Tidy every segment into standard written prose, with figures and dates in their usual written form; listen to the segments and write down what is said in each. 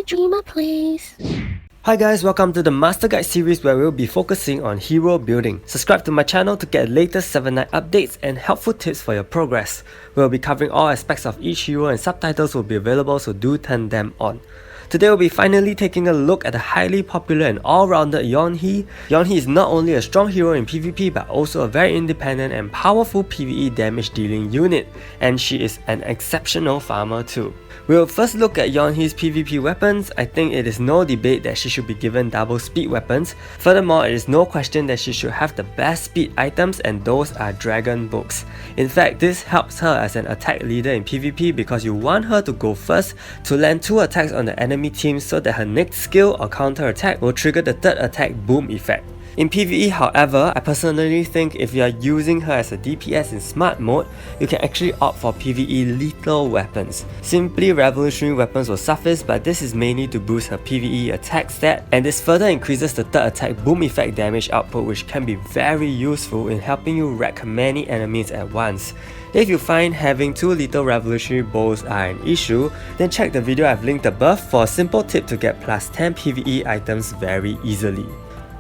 me dreamer, please. Hi guys, welcome to the Master Guide series where we'll be focusing on hero building. Subscribe to my channel to get latest 7 night updates and helpful tips for your progress. We'll be covering all aspects of each hero and subtitles will be available, so do turn them on. Today we'll be finally taking a look at the highly popular and all-rounded Yeonhee. Yeonhee is not only a strong hero in PvP but also a very independent and powerful PvE damage dealing unit, and she is an exceptional farmer too. We'll first look at Yeonhee's PvP weapons. I think it is no debate that she should be given double speed weapons. Furthermore, it is no question that she should have the best speed items, and those are dragon books. In fact, this helps her as an attack leader in PvP because you want her to go first to land 2 attacks on the enemy team so that her next skill or counter attack will trigger the 3rd attack boom effect. In PvE, however, I personally think if you are using her as a DPS in smart mode, you can actually opt for PvE lethal weapons. Simply revolutionary weapons will suffice, but this is mainly to boost her PvE attack stat, and this further increases the 3rd attack boom effect damage output, which can be very useful in helping you wreck many enemies at once. If you find having 2 lethal revolutionary bows are an issue, then check the video I've linked above for a simple tip to get plus 10 PvE items very easily.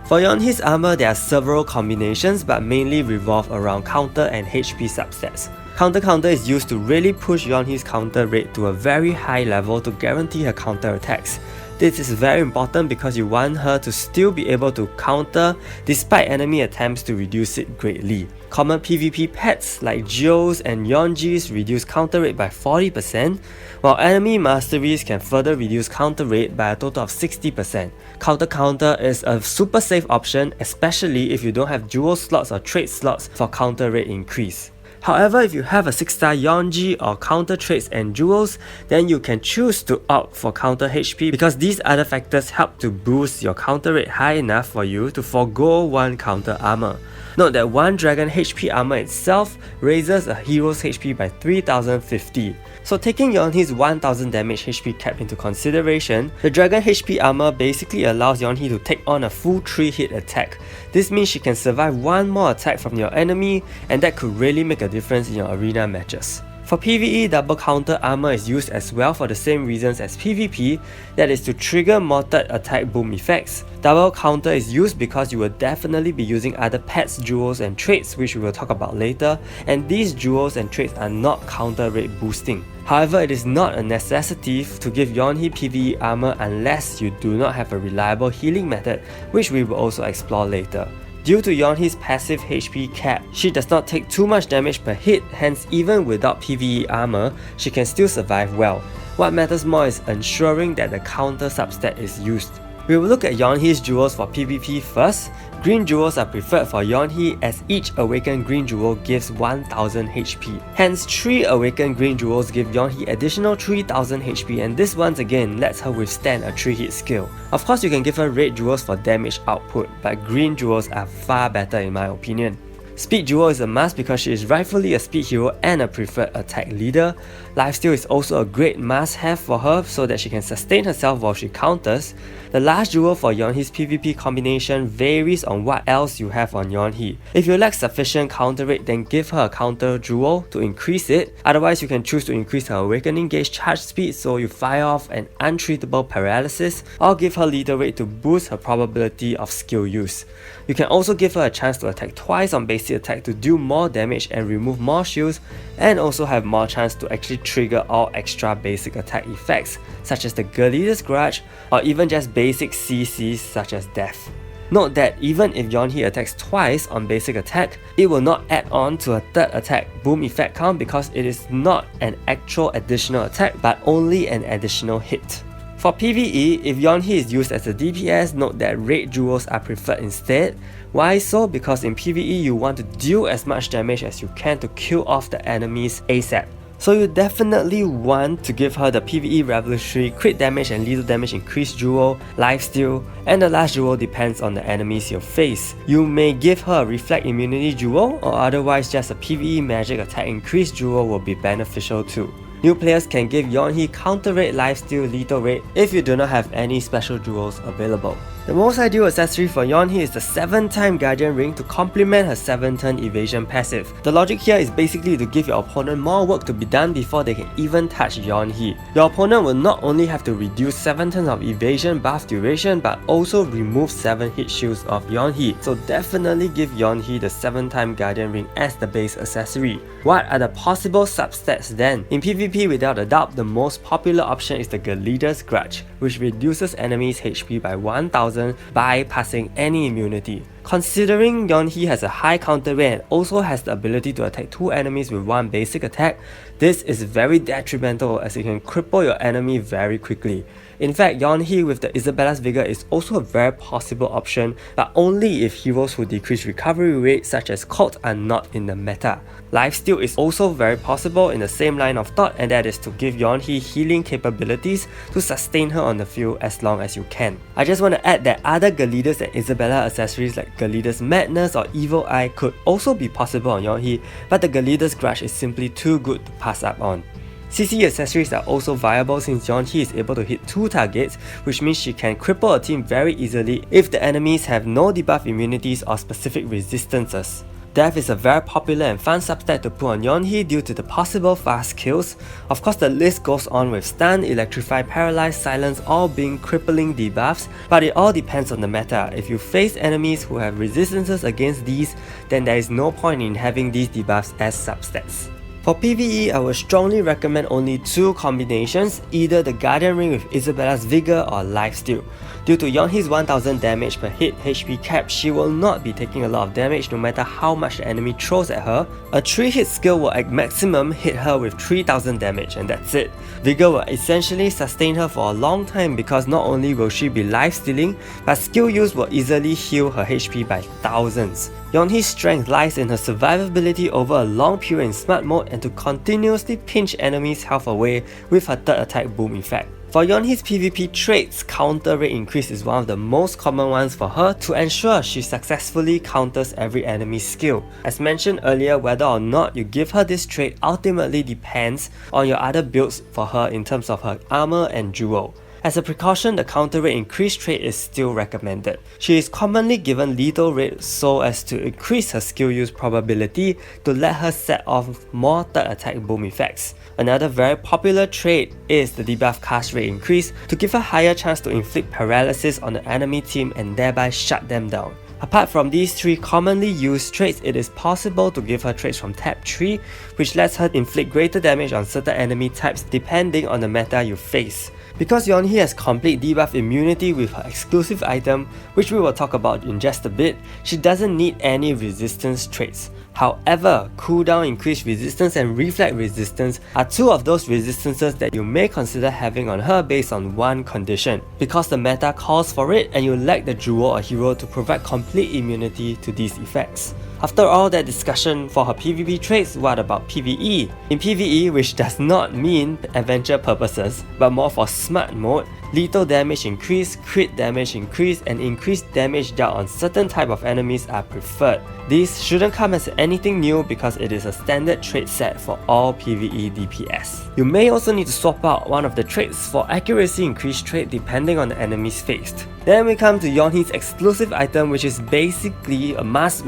For Yeonhee's armor, there are several combinations but mainly revolve around counter and HP substats. Counter is used to really push Yeonhee's counter rate to a very high level to guarantee her counter attacks. This is very important because you want her to still be able to counter despite enemy attempts to reduce it greatly. Common PvP pets like Geos and Yeonjees reduce counter rate by 40%, while enemy masteries can further reduce counter rate by a total of 60%. Counter is a super safe option, especially if you don't have dual slots or trait slots for counter rate increase. However, if you have a 6-star Yeonjee or counter traits and jewels, then you can choose to opt for counter HP because these other factors help to boost your counter rate high enough for you to forego 1 counter armor. Note that 1 dragon HP armor itself raises a hero's HP by 3050. So taking Yeonhee's 1000 damage HP cap into consideration, the dragon HP armor basically allows Yeonhee to take on a full 3-hit attack. This means she can survive 1 more attack from your enemy, and that could really make a difference in your arena matches. For PvE, double counter armor is used as well for the same reasons as PvP, that is to trigger more 3rd attack boom effects. Double counter is used because you will definitely be using other pets, jewels and traits, which we will talk about later, and these jewels and traits are not counter rate boosting. However, it is not a necessity to give Yeonhee PvE armor unless you do not have a reliable healing method, which we will also explore later. Due to Yeonhee's passive HP cap, she does not take too much damage per hit, hence even without PvE armor, she can still survive well. What matters more is ensuring that the counter substat is used. We will look at Yeonhee's jewels for PvP first. Green jewels are preferred for Yeonhee as each awakened green jewel gives 1000 HP. Hence, 3 awakened green jewels give Yeonhee additional 3000 HP, and this once again lets her withstand a 3-hit skill. Of course, you can give her red jewels for damage output, but green jewels are far better in my opinion. Speed Jewel is a must because she is rightfully a speed hero and a preferred attack leader. Lifesteal is also a great must-have for her so that she can sustain herself while she counters. The last jewel for Yeonhee's PvP combination varies on what else you have on Yeonhee. If you lack sufficient counter rate, then give her a counter jewel to increase it. Otherwise, you can choose to increase her awakening gauge charge speed so you fire off an untreatable paralysis, or give her lethal rate to boost her probability of skill use. You can also give her a chance to attack twice on basic attack to do more damage and remove more shields, and also have more chance to actually trigger all extra basic attack effects such as the Gelidus Grudge or even just basic CCs such as Death. Note that even if Yeonhee attacks twice on basic attack, it will not add on to a 3rd attack boom effect count because it is not an actual additional attack but only an additional hit. For PvE, if Yeonhee is used as a DPS, note that red jewels are preferred instead. Why so? Because in PvE you want to deal as much damage as you can to kill off the enemies ASAP. So you definitely want to give her the PvE revolutionary crit damage and lethal damage increased jewel, lifesteal, and the last jewel depends on the enemies you face. You may give her a reflect immunity jewel, or otherwise just a PvE magic attack increased jewel will be beneficial too. New players can give Yeonhee counter rate, lifesteal, lethal rate if you do not have any special jewels available. The most ideal accessory for Yeonhee is the 7-time Guardian Ring to complement her 7-turn evasion passive. The logic here is basically to give your opponent more work to be done before they can even touch Yeonhee. Your opponent will not only have to reduce 7 turns of evasion buff duration but also remove 7 hit shields of Yeonhee, so definitely give Yeonhee the 7-time Guardian Ring as the base accessory. What are the possible substats then? In PvP, without a doubt, the most popular option is the Gelidus Grudge, which reduces enemies' HP by 1000 bypassing any immunity. Considering Yeonhee has a high counter rate and also has the ability to attack 2 enemies with 1 basic attack, this is very detrimental as it can cripple your enemy very quickly. In fact, Yeonhee with the Isabella's Vigor is also a very possible option, but only if heroes who decrease recovery rate such as Cult are not in the meta. Lifesteal is also very possible in the same line of thought, and that is to give Yeonhee healing capabilities to sustain her on the field as long as you can. I just want to add that other Gelidus and Isabella accessories like Gelidus Madness or Evil Eye could also be possible on Yeonhee, but the Gelidus Grudge is simply too good to pass up on. CC accessories are also viable since Yeonhee is able to hit 2 targets, which means she can cripple a team very easily if the enemies have no debuff immunities or specific resistances. Death is a very popular and fun substat to put on Yeonhee due to the possible fast kills. Of course, the list goes on with Stun, Electrify, Paralyze, Silence all being crippling debuffs, but it all depends on the meta. If you face enemies who have resistances against these, then there is no point in having these debuffs as substats. For PvE, I would strongly recommend only 2 combinations, either the Guardian Ring with Isabella's Vigor or Lifesteal. Due to Yeonhee's 1000 damage per hit HP cap, she will not be taking a lot of damage no matter how much the enemy throws at her. A 3-hit skill will at maximum hit her with 3000 damage and that's it. Vigor will essentially sustain her for a long time because not only will she be life-stealing, but skill use will easily heal her HP by thousands. Yeonhee's strength lies in her survivability over a long period in smart mode and to continuously pinch enemies' health away with her 3rd attack boom effect. For Yeonhee's PvP traits, counter rate increase is one of the most common ones for her to ensure she successfully counters every enemy's skill. As mentioned earlier, whether or not you give her this trait ultimately depends on your other builds for her in terms of her armor and jewel. As a precaution, the counter rate increase trait is still recommended. She is commonly given lethal rate so as to increase her skill use probability to let her set off more 3rd attack boom effects. Another very popular trait is the debuff cast rate increase to give her higher chance to inflict paralysis on the enemy team and thereby shut them down. Apart from these 3 commonly used traits, it is possible to give her traits from tab 3, which lets her inflict greater damage on certain enemy types depending on the meta you face. Because Yeonhee has complete debuff immunity with her exclusive item, which we will talk about in just a bit, she doesn't need any resistance traits. However, cooldown increased resistance and reflect resistance are 2 of those resistances that you may consider having on her based on one condition, because the meta calls for it and you lack the jewel or hero to provide complete immunity to these effects. After all that discussion for her PvP traits, what about PvE? In PvE, which does not mean adventure purposes, but more for smart mode, lethal damage increase, crit damage increase, and increased damage dealt on certain type of enemies are preferred. These shouldn't come as anything new because it is a standard trait set for all PVE DPS. You may also need to swap out one of the traits for accuracy increased trait depending on the enemies faced. Then we come to Yeonhee's exclusive item, which is basically a must.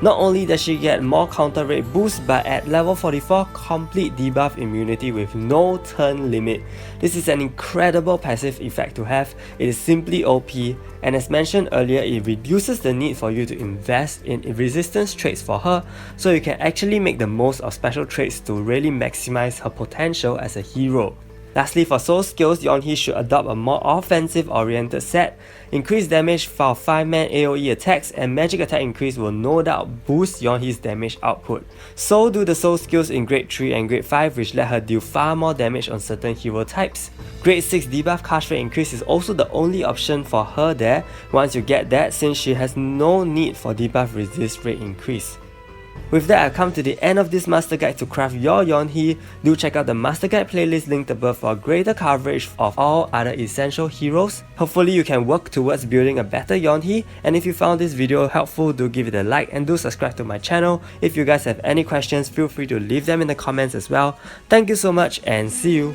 Not only does she get more counter rate boost, but at level 44, complete debuff immunity with no turn limit. This is an incredible passive effect to have. It is simply OP, and as mentioned earlier, it reduces the need for you to invest in resistance traits for her, so you can actually make the most of special traits to really maximize her potential as a hero. Lastly, for soul skills, Yeonhee should adopt a more offensive-oriented set. Increased damage for 5-man AoE attacks and magic attack increase will no doubt boost Yeonhee's damage output. So do the soul skills in grade 3 and grade 5, which let her deal far more damage on certain hero types. Grade 6 debuff cast rate increase is also the only option for her there once you get that, since she has no need for debuff resist rate increase. With that, I've come to the end of this master guide to craft your Yeonhee. Do check out the master guide playlist linked above for greater coverage of all other essential heroes. Hopefully you can work towards building a better Yeonhee, and if you found this video helpful, do give it a like and do subscribe to my channel. If you guys have any questions, feel free to leave them in the comments as well. Thank you so much and see you!